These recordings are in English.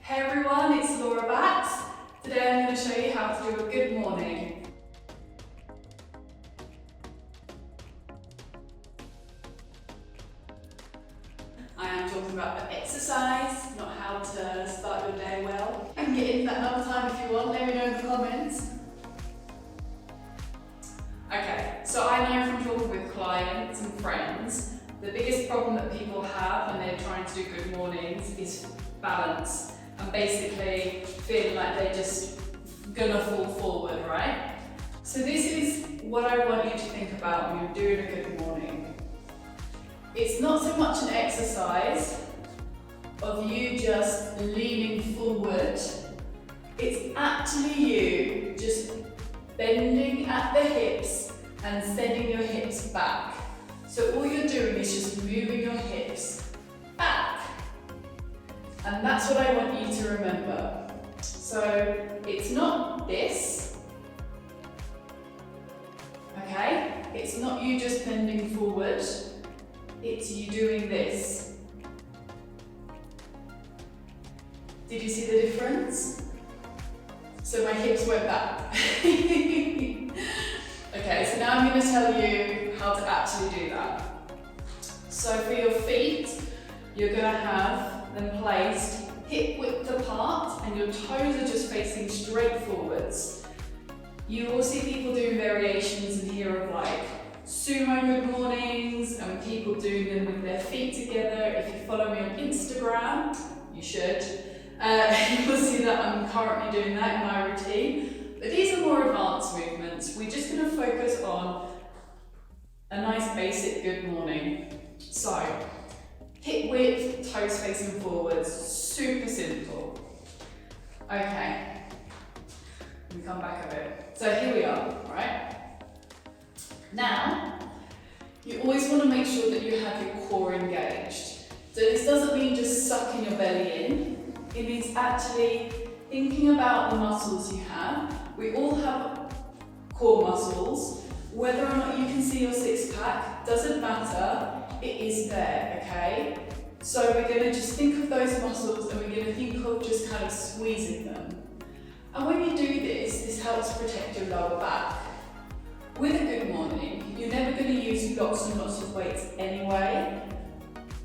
Hey everyone, it's Laura Bax. Today I'm going to show you how to do a good morning. I am talking about the exercise, not how to start your day well. I can get into that another time if you want, let me know in the comments. Okay, so I know from talking with clients and friends, the biggest problem that people have when they're trying to do good mornings is balance. And basically feeling like they're just gonna fall forward, right? So this is what I want you to think about when you're doing a good morning. It's not so much an exercise of you just leaning forward. It's actually you just bending at the hips and sending your hips back. So all you're doing is just moving your hips back. And that's what I want you to remember. So it's not this, okay? It's not you just bending forward, it's you doing this. Did you see the difference? So my hips went back. Okay, so now I'm going to tell you how to actually do that. So for your feet, you're going to have them placed hip width apart and your toes are just facing straight forwards. You will see people doing variations in here of like sumo good mornings and people doing them with their feet together. If you follow me on Instagram, you should, you will see that I'm currently doing that in my routine. But these are more advanced movements. We're just going to focus on a nice basic good morning. So, hip width, toes facing forwards, super simple. Okay, let me come back a bit. So here we are, right? Now, you always want to make sure that you have your core engaged. So this doesn't mean just sucking your belly in. It means actually thinking about the muscles you have. We all have core muscles. Whether or not you can see your six pack, doesn't matter. It is there, okay? So we're going to just think of those muscles and we're going to think of just kind of squeezing them. And when you do this, this helps protect your lower back. With a good morning, you're never going to use lots and lots of weights anyway,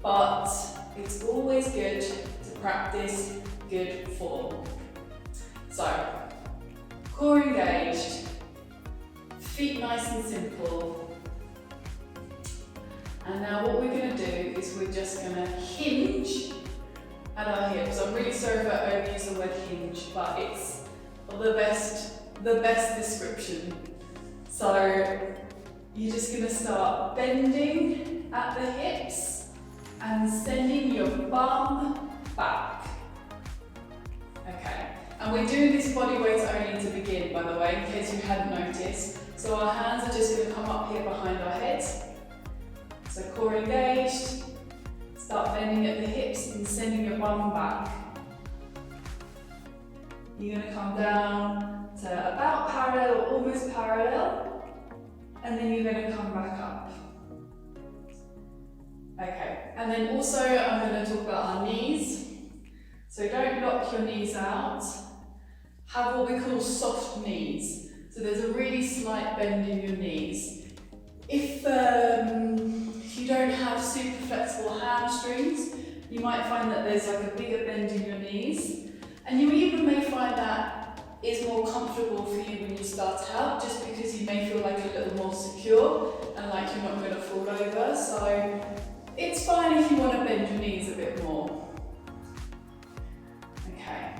but it's always good to practice good form. So, core engaged, feet nice and simple. And now what we're going to do is we're just going to hinge at our hips. I'm really sorry if I overuse the word hinge, but it's the best description. So you're just going to start bending at the hips and sending your bum back. Okay, and we're doing this body weight only to begin, by the way, in case you hadn't noticed. So our hands are just going to come up here behind our heads. So core engaged, start bending at the hips and sending your bum back. You're going to come down to about parallel or almost parallel, and then you're going to come back up. Okay, and then also I'm going to talk about our knees. So don't lock your knees out. Have what we call soft knees. So there's a really slight bend in your knees. If you don't have super flexible hamstrings, you might find that there's like a bigger bend in your knees. And you even may find that is more comfortable for you when you start out, just because you may feel like a little more secure and like you're not going to fall over. So it's fine if you want to bend your knees a bit more. Okay.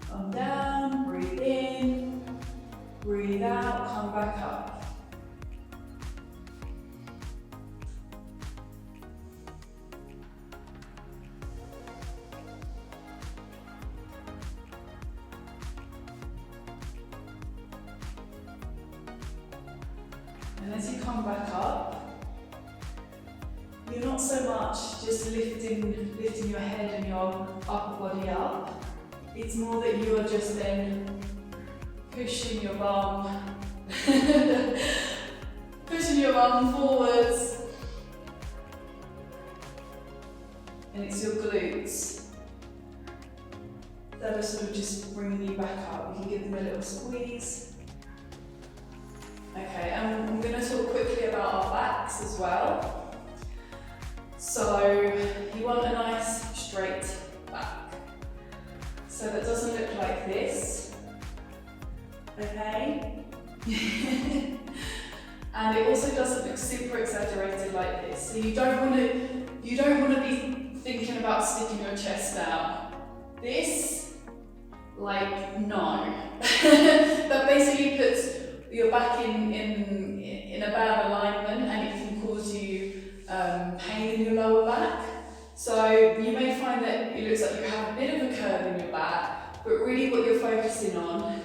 Come down, breathe in, breathe out, come back up. And as you come back up, you're not so much just lifting your head and your upper body up. It's more that you are just then pushing your bum, forwards, and it's your glutes. that are sort of just bringing you back up. You can give them a little squeeze. Okay, and I'm going to talk quickly about our backs as well. So you want a nice straight back. So that doesn't look like this. Okay? And it also doesn't look super exaggerated like this. So you don't want to be thinking about sticking your chest out. This, like, no. That basically puts your back in a bad alignment, and it can cause you pain in your lower back. So you may find that it looks like you have a bit of a curve in your back, but really what you're focusing on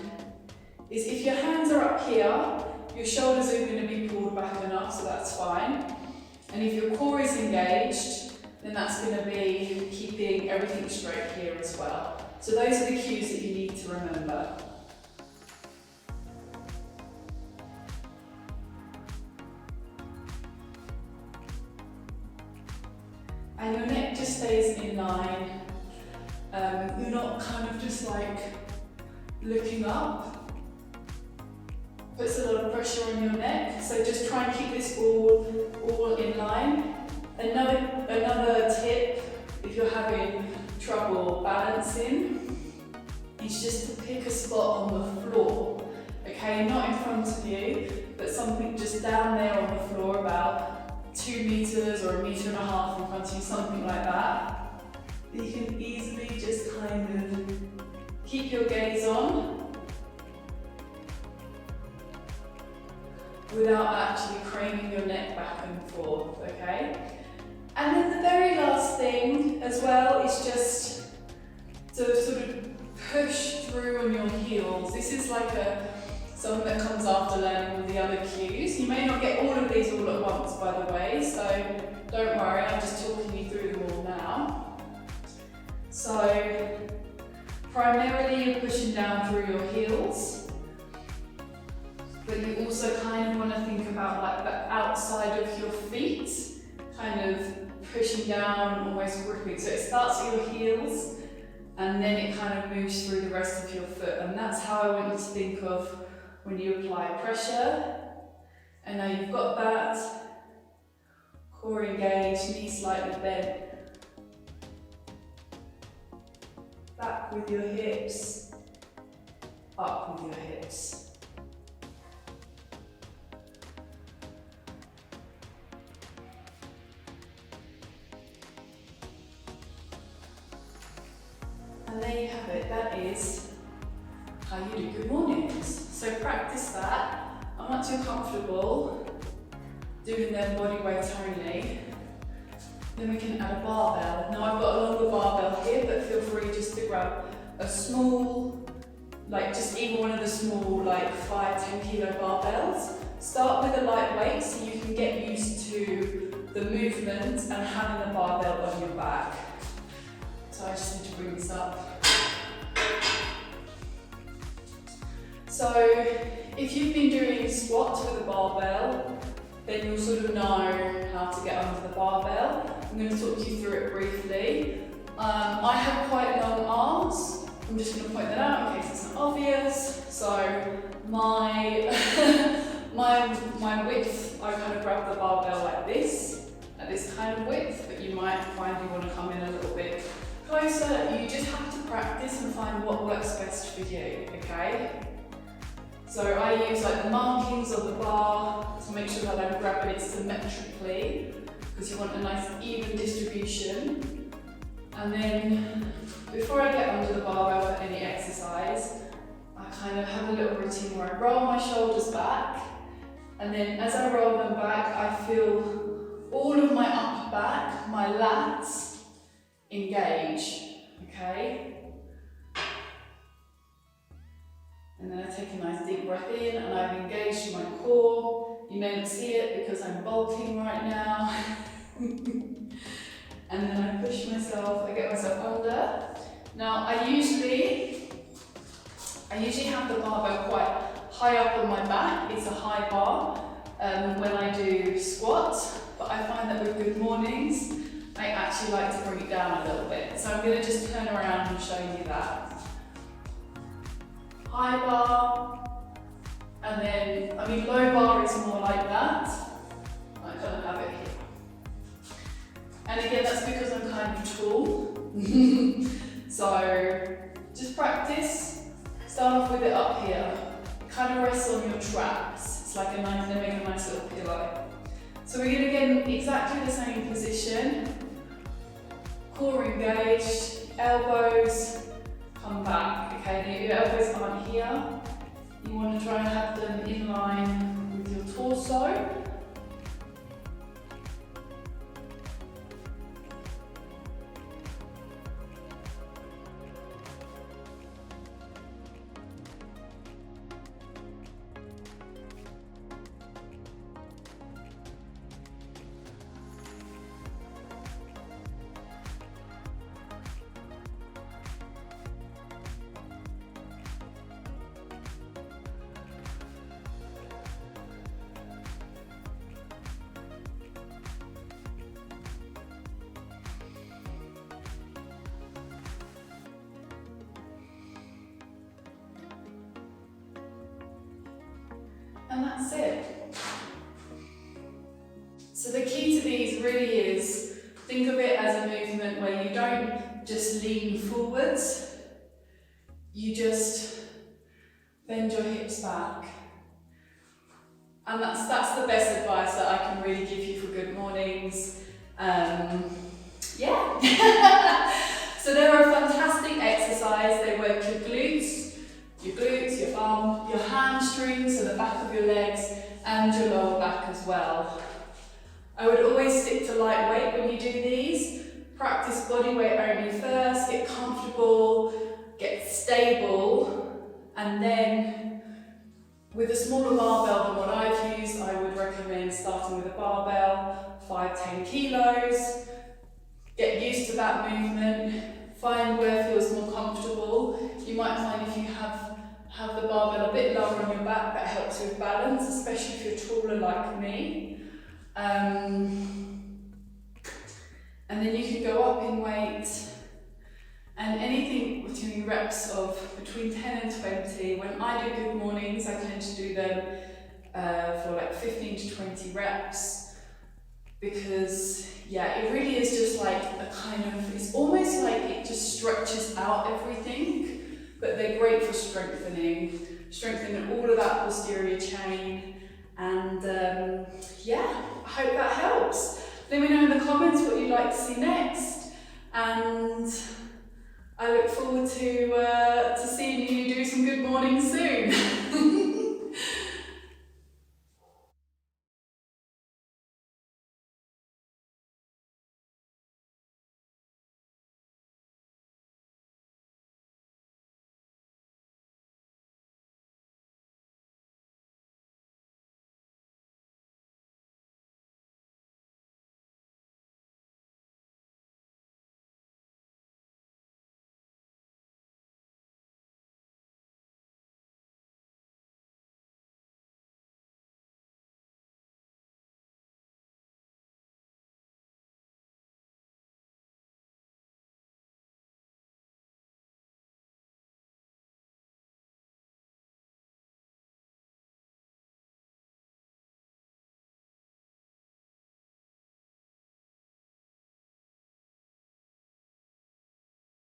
is if your hands are up here, your shoulders are going to be pulled back enough, so that's fine. And if your core is engaged, then that's going to be keeping everything straight here as well. So those are the cues that you need to remember. And your neck just stays in line. You're not kind of just like looking up. Puts a lot of pressure on your neck, so just try and keep this all in line. Another tip, if you're having trouble balancing, is just to pick a spot on the floor. Okay, not in front of you, but something just down there on the floor, about 2 meters or 1.5 meters in front of you, something like that. You can easily just kind of keep your gaze on without actually craning your neck back and forth, okay? And then the very last thing as well is just to sort of push through on your heels. This is like something that comes after learning all the other cues. You may not get all of these all at once, by the way, so don't worry, I'm just talking you through them all now. So primarily you're pushing down through your heels, but you also kind of want to think about like the outside of your feet, kind of pushing down, almost gripping. So it starts at your heels and then it kind of moves through the rest of your foot, and that's how I want you to think of when you apply pressure. And now you've got that, core engaged, knees slightly bent, back with your hips, up with your hips. And there you have it, that is how you do good mornings. So practice that. I'm not too comfortable doing their body weight only. Then we can add a barbell. Now I've got a longer barbell here, but feel free just to grab a small, like just even one of the small, like 5-10 kilo barbells. Start with a light weight so you can get used to the movement and having the barbell on your back. So I just need to bring this up. So if you've been doing squats with a barbell, then you'll sort of know how to get under the barbell. I'm going to talk you through it briefly. I have quite long arms. I'm just going to point that out in case it's not obvious. So my width, I kind of grab the barbell like this, at this kind of width, but you might find you want to come in a little bit closer. You just have to practice and find what works best for you, okay? So I use like the markings of the bar to make sure that I'm grabbing it symmetrically, because you want a nice even distribution. And then before I get under the barbell for any exercise, I kind of have a little routine where I roll my shoulders back, and then as I roll them back, I feel all of my upper back, my lats, engage, okay? And then I take a nice deep breath in, and I've engaged my core. You may not see it because I'm bulking right now. And then I push myself, I get myself under. Now I usually have the barbell quite high up on my back. It's a high bar when I do squats, but I find that with good mornings, I actually like to bring it down a little bit. So I'm going to just turn around and show you that. high bar, and then, low bar is more like that. I don't have it here. And again, that's because I'm kind of tall. So just practice. Start off with it up here. Kind of rest on your traps. It's like they make a nice little pillow. So we're going to get in exactly the same position. Core engaged, elbows come back. Okay, now your elbows aren't here. You want to try and have them in line with your torso. And that's it. So the key to these really is, think of it as a movement where you don't just lean forwards, you just bend your hips back. And that's the best advice that I can really give you for good mornings. Yeah. So they're a fantastic exercise. They work your glutes, your arm, your hamstrings, so the back of your legs, and your lower back as well. I would always stick to lightweight when you do these. Practice body weight only first, get comfortable, get stable, and then with a smaller barbell than what I've used, I would recommend starting with a barbell, 5-10 kilos. Get used to that movement, find where it feels more comfortable. You might find if you have the barbell a bit lower on your back, that helps with balance, especially if you're taller like me. And then you can go up in weight, and anything between reps of between 10 and 20. When I do good mornings, I tend to do them for like 15 to 20 reps, because yeah, it really is just like a kind of, it's almost like it just stretches out everything, but they're great for strengthening all of that posterior chain. And yeah, I hope that helps. Let me know in the comments what you'd like to see next, and I look forward to